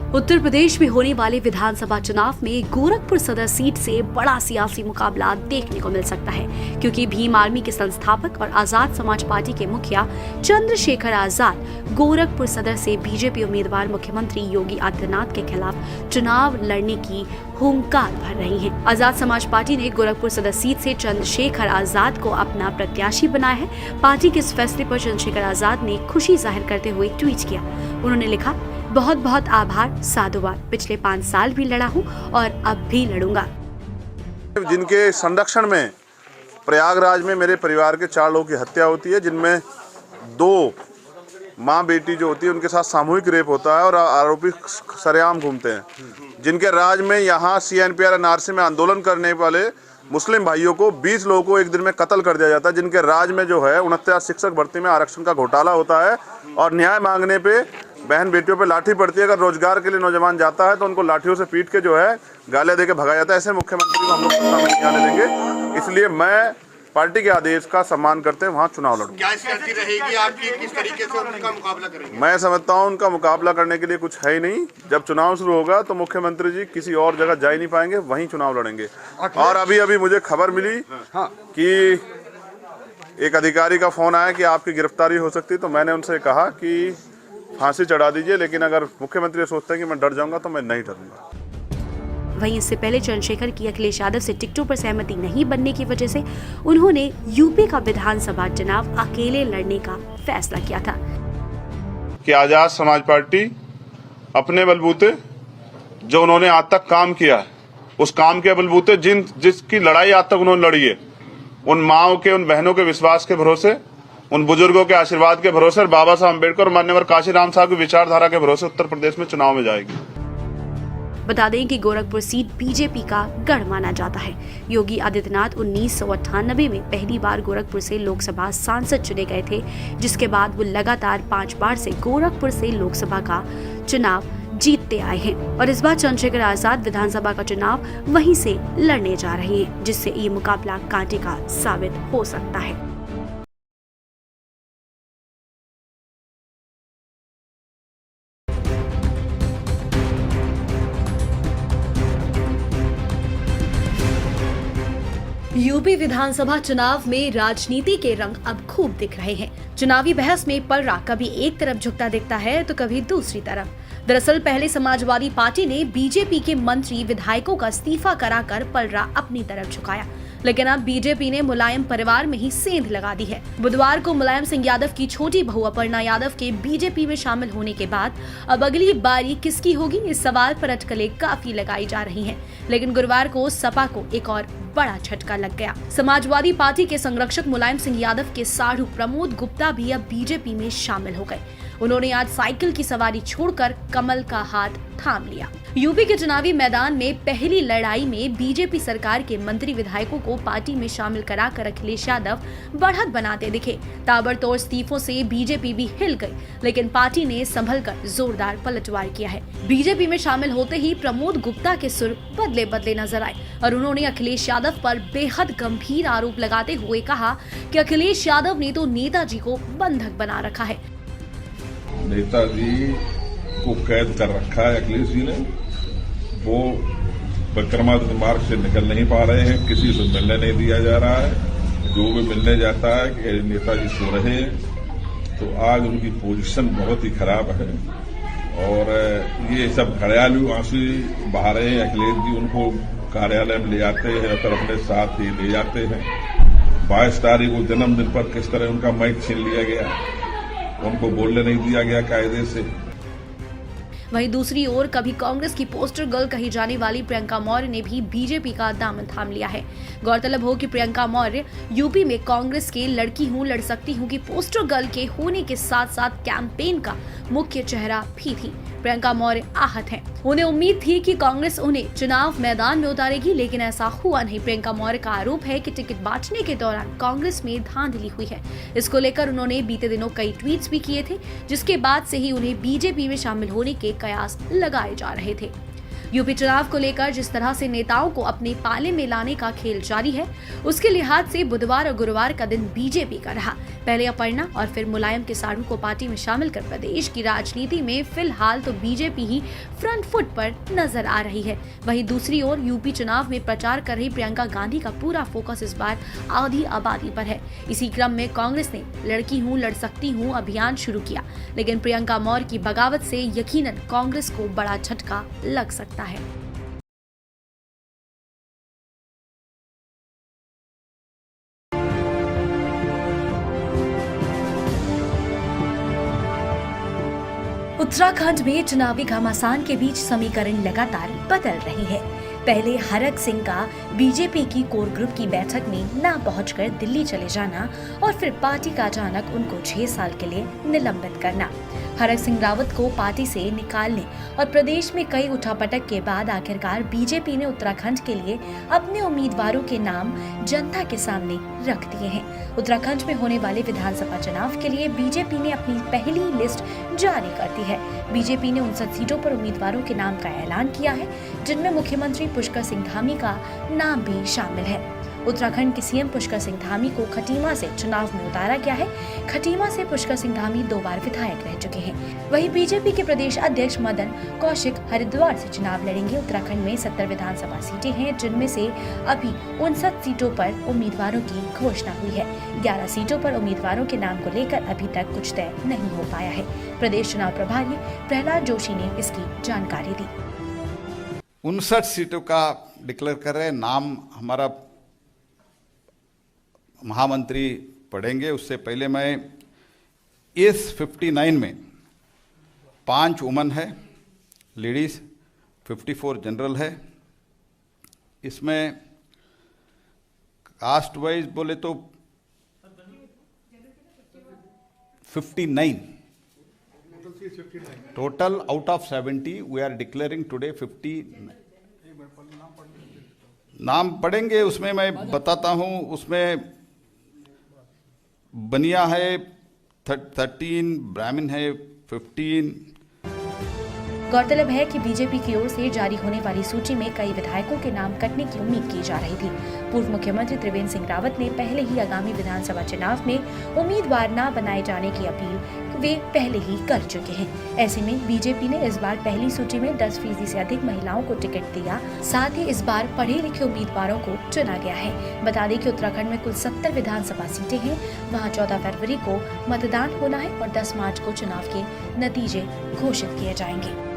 उत्तर प्रदेश में होने वाले विधानसभा चुनाव में गोरखपुर सदर सीट से बड़ा सियासी मुकाबला देखने को मिल सकता है, क्योंकि भीम आर्मी के संस्थापक और आजाद समाज पार्टी के मुखिया चंद्रशेखर आजाद गोरखपुर सदर से बीजेपी उम्मीदवार मुख्यमंत्री योगी आदित्यनाथ के खिलाफ चुनाव लड़ने की हुंकार भर रही हैं। आजाद समाज पार्टी ने गोरखपुर सदर सीट से चंद्रशेखर आजाद को अपना प्रत्याशी बनाया है। पार्टी के इस फैसले पर चंद्रशेखर आजाद ने खुशी जाहिर करते हुए ट्वीट किया। उन्होंने लिखा, बहुत बहुत आभार, साधुवाद। पिछले 5 साल भी लड़ा हूँ और अब भी लड़ूंगा। जिनके संरक्षण में प्रयागराज में मेरे परिवार के 4 लोगों की हत्या होती है, जिनमें 2 माँ बेटी जो होती है उनके साथ सामूहिक रेप होता है और आरोपी सरेआम घूमते हैं, जिनके राज में यहाँ CNPR NRC में आंदोलन करने वाले मुस्लिम भाइयों को 20 लोगों को एक दिन में कत्ल कर दिया जाता है, जिनके राज में जो है 69 शिक्षक भर्ती में आरक्षण का घोटाला होता है और न्याय मांगने पे बहन बेटियों पे लाठी पड़ती है। अगर रोजगार के लिए नौजवान जाता है तो उनको लाठियों से पीट के जो है गालियां देके भगाया जाता है। ऐसे मुख्यमंत्री को हम लोग सत्ता में नहीं आने देंगे, इसलिए मैं पार्टी के आदेश का सम्मान करते हैं वहाँ चुनाव लड़ूंगा। क्या स्थिति रहेगी आपकी, किस तरीके से उनका मुकाबला करेंगे? मैं समझता हूँ उनका मुकाबला करने के लिए कुछ है ही नहीं। जब चुनाव शुरू होगा तो मुख्यमंत्री जी किसी और जगह जा ही नहीं पाएंगे, वहीं चुनाव लड़ेंगे। और अभी मुझे खबर मिली कि एक अधिकारी का फोन आया कि आपकी गिरफ्तारी हो सकती है, तो मैंने उनसे कहा कि फांसी चढ़ा दीजिए, लेकिन अगर मुख्यमंत्री सोचते हैं कि मैं डर जाऊंगा तो मैं नहीं डरूंगा। वहीं इससे पहले चंद्रशेखर की अखिलेश यादव से टिकटों पर सहमति नहीं बनने की वजह से उन्होंने यूपी का विधानसभा चुनाव अकेले लड़ने का फैसला किया था कि आजाद समाज पार्टी अपने बलबूते जो उन्होंने आज तक काम किया है, उस काम के बलबूते जिसकी लड़ाई आज तक उन्होंने लड़ी है, उन माओ के, उन बहनों के विश्वास के भरोसे, उन बुजुर्गों के आशीर्वाद के भरोसे और बाबा साहब अम्बेडकर और मान्यवर काशीराम साहब की विचारधारा के भरोसे उत्तर प्रदेश में चुनाव में जाएगी। बता दें कि गोरखपुर सीट बीजेपी का गढ़ माना जाता है। योगी आदित्यनाथ 1998 में पहली बार गोरखपुर से लोकसभा सांसद चुने गए थे, जिसके बाद वो लगातार 5 बार से गोरखपुर से लोकसभा का चुनाव जीतते आए हैं और इस बार चंद्रशेखर आजाद विधानसभा का चुनाव वहीं से लड़ने जा रहे हैं, जिससे ये मुकाबला कांटे का साबित हो सकता है। यूपी विधानसभा चुनाव में राजनीति के रंग अब खूब दिख रहे हैं। चुनावी बहस में पलड़ा कभी एक तरफ झुकता दिखता है तो कभी दूसरी तरफ। दरअसल पहले समाजवादी पार्टी ने बीजेपी के मंत्री विधायकों का इस्तीफा कराकर पलड़ा अपनी तरफ झुकाया, लेकिन अब बीजेपी ने मुलायम परिवार में ही सेंध लगा दी है। बुधवार को मुलायम सिंह यादव की छोटी बहू अपर्णा यादव के बीजेपी में शामिल होने के बाद अब अगली बारी किसकी होगी, इस सवाल पर अटकलें काफी लगाई जा रही हैं। लेकिन गुरुवार को सपा को एक और बड़ा झटका लग गया। समाजवादी पार्टी के संरक्षक मुलायम सिंह यादव के साढ़ू प्रमोद गुप्ता भी अब बीजेपी में शामिल हो गए। उन्होंने आज साइकिल की सवारी छोड़कर कमल का हाथ थाम लिया। यूपी के चुनावी मैदान में पहली लड़ाई में बीजेपी सरकार के मंत्री विधायकों को पार्टी में शामिल कराकर अखिलेश यादव बढ़त बनाते दिखे। ताबड़तोड़ इस्तीफों से बीजेपी भी हिल गई, लेकिन पार्टी ने संभलकर जोरदार पलटवार किया है। बीजेपी में शामिल होते ही प्रमोद गुप्ता के सुर बदले बदले नजर आए और उन्होंने अखिलेश यादव पर बेहद गंभीर आरोप लगाते हुए कहा कि अखिलेश यादव ने तो नेताजी को बंधक बना रखा है। नेताजी को कैद कर रखा है अखिलेश जी ने, वो विक्रमादित्य मार्ग से निकल नहीं पा रहे हैं, किसी से मिलने नहीं दिया जा रहा है। जो भी मिलने जाता है कि नेताजी सो रहे हैं, तो आज उनकी पोजीशन बहुत ही खराब है और ये सब घड़ियालू आंसू बहा रहे हैं। अखिलेश जी उनको कार्यालय में ले आते हैं और अपने साथ ही ले जाते हैं। 22 तारीख को जन्मदिन पर किस तरह उनका माइक छीन लिया गया, उनको बोलने नहीं दिया गया कायदे से। वहीं दूसरी ओर कभी कांग्रेस की पोस्टर गर्ल कही जाने वाली प्रियंका मौर्य ने भी बीजेपी का दामन थाम लिया है। गौरतलब हो कि प्रियंका मौर्य यूपी में कांग्रेस के लड़की हूं लड़ सकती हूं की पोस्टर गर्ल के होने के साथ साथ कैंपेन का मुख्य चेहरा भी थी। प्रियंका मौर्य आहत हैं। उन्हें उम्मीद थी कि कांग्रेस उन्हें चुनाव मैदान में उतारेगी, लेकिन ऐसा हुआ नहीं। प्रियंका मौर्य का आरोप है कि टिकट बांटने के दौरान कांग्रेस में धांधली हुई है। इसको लेकर उन्होंने बीते दिनों कई ट्वीट्स भी किए थे, जिसके बाद से ही उन्हें बीजेपी में शामिल होने के कयास लगाए जा रहे थे। यूपी चुनाव को लेकर जिस तरह से नेताओं को अपने पाले में लाने का खेल जारी है, उसके लिहाज से बुधवार और गुरुवार का दिन बीजेपी का रहा। पहले अपर्णा और फिर मुलायम के साढ़ू को पार्टी में शामिल कर प्रदेश की राजनीति में फिलहाल तो बीजेपी ही फ्रंट फुट पर नजर आ रही है। वहीं दूसरी ओर यूपी चुनाव में प्रचार कर रही प्रियंका गांधी का पूरा फोकस इस बार आधी आबादी पर है। इसी क्रम में कांग्रेस ने लड़की हूं लड़ सकती हूं अभियान शुरू किया, लेकिन प्रियंका मौर्य की बगावत से यकीनन कांग्रेस को बड़ा झटका लग सकता है। उत्तराखंड में चुनावी घमासान के बीच समीकरण लगातार बदल रहे हैं। पहले हरक सिंह का बीजेपी की कोर ग्रुप की बैठक में ना पहुंचकर दिल्ली चले जाना और फिर पार्टी का अचानक उनको 6 साल के लिए निलंबित करना। हरक सिंह रावत को पार्टी से निकालने और प्रदेश में कई उठापटक के बाद आखिरकार बीजेपी ने उत्तराखंड के लिए अपने उम्मीदवारों के नाम जनता के सामने रख दिए हैं। उत्तराखंड में होने वाले विधानसभा चुनाव के लिए बीजेपी ने अपनी पहली लिस्ट जारी कर दी है। बीजेपी ने 59 सीटों पर उम्मीदवारों के नाम का ऐलान किया है, जिनमें मुख्यमंत्री पुष्कर सिंह धामी का नाम भी शामिल है। उत्तराखंड के सीएम पुष्कर सिंह धामी को खटीमा से चुनाव में उतारा गया है। खटीमा से पुष्कर सिंह धामी 2 बार विधायक रह चुके हैं। वहीं बीजेपी के प्रदेश अध्यक्ष मदन कौशिक हरिद्वार से चुनाव लड़ेंगे। उत्तराखंड में 70 विधानसभा सीटें हैं, जिनमें से अभी 59 सीटों पर उम्मीदवारों की घोषणा हुई है। 11 सीटों पर उम्मीदवारों के नाम को लेकर अभी तक कुछ तय नहीं हो पाया है। प्रदेश चुनाव प्रभारी प्रहलाद जोशी ने इसकी जानकारी दी। 59 सीटों का डिक्लेयर कर रहे हैं। नाम हमारा महामंत्री पढ़ेंगे। उससे पहले मैं इस 59 में 5 वुमन है, लेडीज 54 जनरल है। इसमें कास्ट वाइज बोले तो 59 total out of 70 we are declaring today 50 नाम पढ़ेंगे। उसमें मैं बताता हूं, उसमें बनिया है 13, ब्राह्मण है 15। गौरतलब है कि बीजेपी की ओर से जारी होने वाली सूची में कई विधायकों के नाम कटने की उम्मीद की जा रही थी। पूर्व मुख्यमंत्री त्रिवेंद्र सिंह रावत ने पहले ही आगामी विधानसभा चुनाव में उम्मीदवार न बनाए जाने की अपील वे पहले ही कर चुके हैं। ऐसे में बीजेपी ने इस बार पहली सूची में 10% से अधिक महिलाओं को टिकट दिया। साथ ही इस बार पढ़े लिखे उम्मीदवारों को चुना गया है। बता दें कि उत्तराखंड में कुल 70 विधानसभा सीटें हैं। वहां 14 फरवरी को मतदान होना है और 10 मार्च को चुनाव के नतीजे घोषित किए जाएंगे।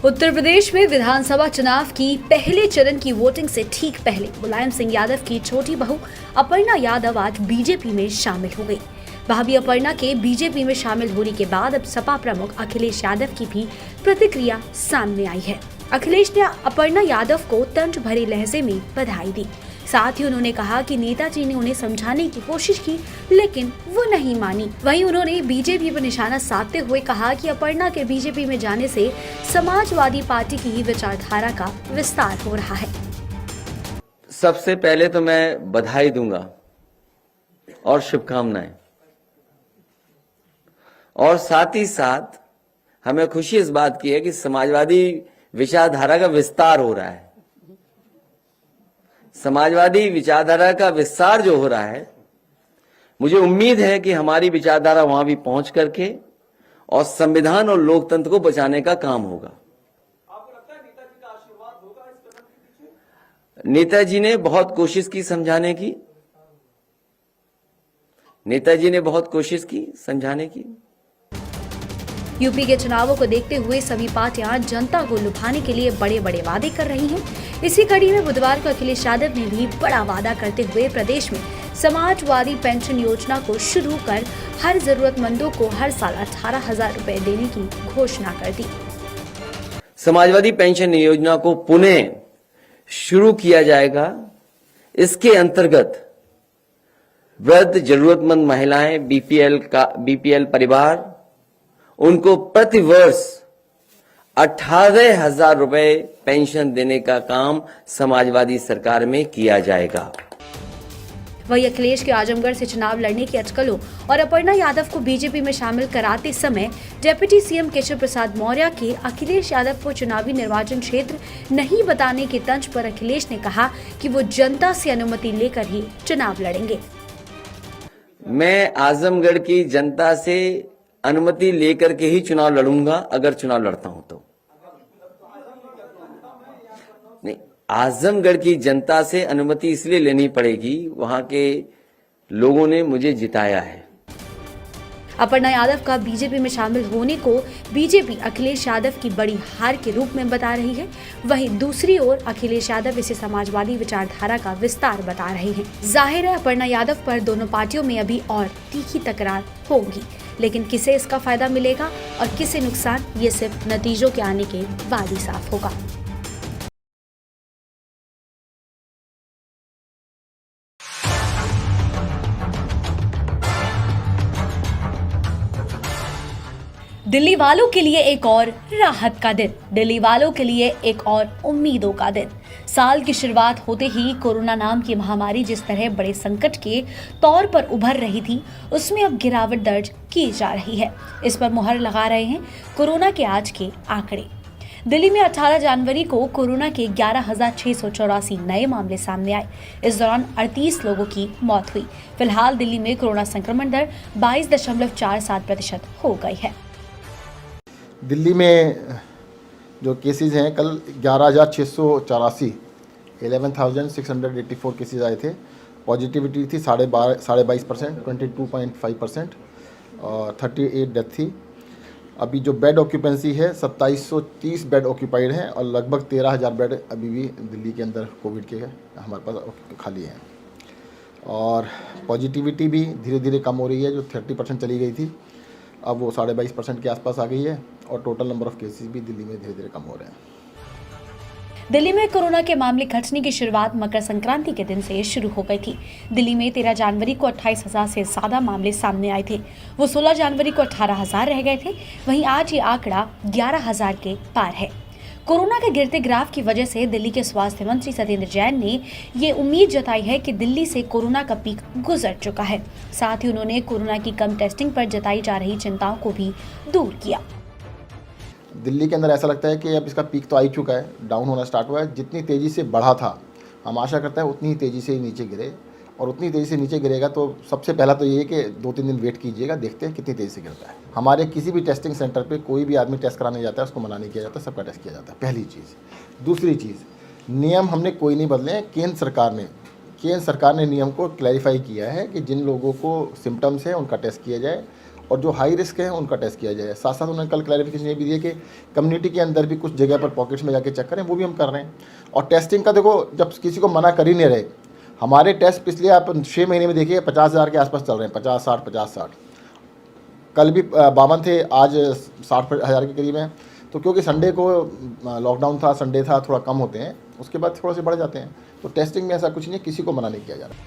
उत्तर प्रदेश में विधानसभा चुनाव की पहले चरण की वोटिंग से ठीक पहले मुलायम सिंह यादव की छोटी बहू अपर्णा यादव आज बीजेपी में शामिल हो गई। भाभी अपर्णा के बीजेपी में शामिल होने के बाद अब सपा प्रमुख अखिलेश यादव की भी प्रतिक्रिया सामने आई है। अखिलेश ने अपर्णा यादव को तंज भरे लहजे में बधाई दी। साथ ही उन्होंने कहा कि नेताजी ने उन्हें समझाने की कोशिश की, लेकिन वो नहीं मानी। वहीं उन्होंने बीजेपी पर निशाना साधते हुए कहा कि अपर्णा के बीजेपी में जाने से समाजवादी पार्टी की ही विचारधारा का विस्तार हो रहा है। सबसे पहले तो मैं बधाई दूंगा और शुभकामनाएं, और साथ ही साथ हमें खुशी इस बात की है कि समाजवादी विचारधारा का विस्तार हो रहा है। समाजवादी विचारधारा का विस्तार जो हो रहा है, मुझे उम्मीद है कि हमारी विचारधारा वहां भी पहुंच करके और संविधान और लोकतंत्र को बचाने का काम होगा। आपको लगता है नेताजी का आशीर्वाद होगा इस कदम के पीछे? नेताजी ने बहुत कोशिश की समझाने की, नेताजी ने बहुत कोशिश की समझाने की। यूपी के चुनावों को देखते हुए सभी पार्टियां जनता को लुभाने के लिए बड़े बड़े वादे कर रही हैं। इसी कड़ी में बुधवार को अखिलेश यादव ने भी बड़ा वादा करते हुए प्रदेश में समाजवादी पेंशन योजना को शुरू कर हर जरूरतमंदों को हर साल 18,000 रुपए देने की घोषणा कर दी। समाजवादी पेंशन योजना को पुनः शुरू किया जाएगा। इसके अंतर्गत वृद्ध जरूरतमंद महिलाएं, बीपीएल परिवार, उनको प्रति वर्ष 18,000 रुपए पेंशन देने का काम समाजवादी सरकार में किया जाएगा। वहीं अखिलेश के आजमगढ़ से चुनाव लड़ने की अटकलों और अपर्णा यादव को बीजेपी में शामिल कराते समय डिप्टी सीएम केशव प्रसाद मौर्य के अखिलेश यादव को चुनावी निर्वाचन क्षेत्र नहीं बताने के तंज पर अखिलेश ने कहा कि वो जनता से अनुमति लेकर ही चुनाव लड़ेंगे। मैं आजमगढ़ की जनता से अनुमति लेकर के ही चुनाव लड़ूंगा, अगर चुनाव लड़ता हूं तो। नहीं, आजमगढ़ की जनता से अनुमति इसलिए लेनी पड़ेगी, वहां के लोगों ने मुझे जिताया है। अपर्णा यादव का बीजेपी में शामिल होने को बीजेपी अखिलेश यादव की बड़ी हार के रूप में बता रही है। वहीं दूसरी ओर अखिलेश यादव इसे समाजवादी विचारधारा का विस्तार बता रहे हैं। जाहिर है अपर्णा यादव पर दोनों पार्टियों में अभी और तीखी तकरार होगी, लेकिन किसे इसका फायदा मिलेगा और किसे नुकसान, ये सिर्फ नतीजों के आने के बाद ही साफ होगा। दिल्ली वालों के लिए एक और राहत का दिन, दिल्ली वालों के लिए एक और उम्मीदों का दिन। साल की शुरुआत होते ही कोरोना नाम की महामारी जिस तरह बड़े संकट के तौर पर उभर रही थी, उसमें अब गिरावट दर्ज की जा रही है। इस पर मुहर लगा रहे हैं कोरोना के आज के आंकड़े। दिल्ली में 18 जनवरी को कोरोना के 11,684 नए मामले सामने आए। इस दौरान 38 लोगों की मौत हुई। फिलहाल दिल्ली में कोरोना संक्रमण दर 22.47% हो गई है। दिल्ली में जो केसेस हैं, कल 11,684 11,684 केसेस आए थे। पॉजिटिविटी थी 22.5%, 22.5% और 38 डेथ थी। अभी जो बेड ऑक्यूपेंसी है 2730 बेड ऑक्यूपाइड हैं और लगभग 13,000 बेड अभी भी दिल्ली के अंदर कोविड के हमारे पास खाली हैं। और पॉजिटिविटी भी धीरे धीरे कम हो रही है, जो 30% चली गई थी अब वो 22.5% के आसपास आ गई है और टोटल नंबर ऑफ केसेस भी दिल्ली में धीरे धीरे कम हो रहे हैं। दिल्ली में कोरोना के मामले घटने की शुरुआत मकर संक्रांति के दिन से शुरू हो गई थी। दिल्ली में 13 जनवरी को 28,000 से ज्यादा मामले सामने आए थे। वो 16 जनवरी को 18,000 रह गए थे। वहीं आज ये आंकड़ा 11,000 के पार है। कोरोना के गिरते ग्राफ की वजह से दिल्ली के स्वास्थ्य मंत्री सत्येंद्र जैन ने ये उम्मीद जताई है कि दिल्ली से कोरोना का पीक गुजर चुका है। साथ ही उन्होंने कोरोना की कम टेस्टिंग पर जताई जा रही चिंताओं को भी दूर किया। दिल्ली के अंदर ऐसा लगता है कि अब इसका पीक तो आ ही चुका है, डाउन होना स्टार्ट हुआ है। जितनी तेज़ी से बढ़ा था, हम आशा करते हैं उतनी ही तेज़ी से ही नीचे गिरे, और उतनी तेज़ी से नीचे गिरेगा तो सबसे पहला तो ये है कि 2-3 दिन वेट कीजिएगा, देखते हैं कितनी तेज़ी से गिरता है। हमारे किसी भी टेस्टिंग सेंटर पे कोई भी आदमी टेस्ट कराने जाता है उसको मना नहीं किया जाता, सबका टेस्ट किया जाता है, पहली चीज़। दूसरी चीज़, नियम हमने कोई नहीं बदले हैं। केंद्र सरकार ने नियम को क्लैरिफाई किया है कि जिन लोगों को सिम्टम्स हैं उनका टेस्ट किया जाए और जो हाई रिस्क है उनका टेस्ट किया जाए। साथ साथ उन्होंने कल क्लैरिफिकेशन ये भी दिया कि कम्युनिटी के अंदर भी कुछ जगह पर पॉकेट्स में जाके चेक करें, वो भी हम कर रहे हैं। और टेस्टिंग का देखो, जब किसी को मना कर ही नहीं रहे, हमारे टेस्ट पिछले आप 6 महीने में देखिए 50,000 के आसपास चल रहे हैं, 50-60। कल भी 52 थे, आज 60,000 के करीब हैं। तो क्योंकि संडे को लॉकडाउन था, संडे था, थोड़ा कम होते हैं, उसके बाद थोड़ा से बढ़ जाते हैं। तो टेस्टिंग में ऐसा कुछ नहीं है, किसी को मना नहीं किया जा रहा।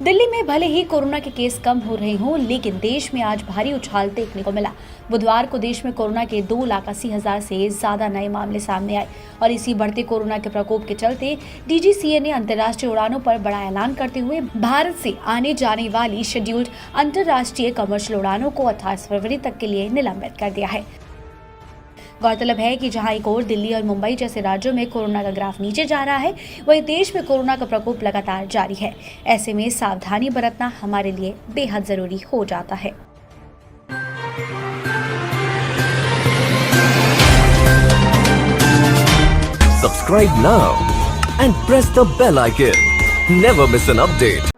दिल्ली में भले ही कोरोना के केस कम हो रहे हों, लेकिन देश में आज भारी उछाल देखने को मिला। बुधवार को देश में कोरोना के 2,80,000 से ज्यादा नए मामले सामने आए और इसी बढ़ते कोरोना के प्रकोप के चलते डीजीसीए ने अंतर्राष्ट्रीय उड़ानों पर बड़ा ऐलान करते हुए भारत से आने जाने वाली शेड्यूल्ड अंतर्राष्ट्रीय कमर्शियल उड़ानों को 28 फरवरी तक के लिए निलंबित कर दिया है। गौरतलब है कि जहां एक ओर दिल्ली और मुंबई जैसे राज्यों में कोरोना का ग्राफ नीचे जा रहा है, वहीं देश में कोरोना का प्रकोप लगातार जारी है। ऐसे में सावधानी बरतना हमारे लिए बेहद जरूरी हो जाता है। Subscribe now and press the bell icon. Never miss an update.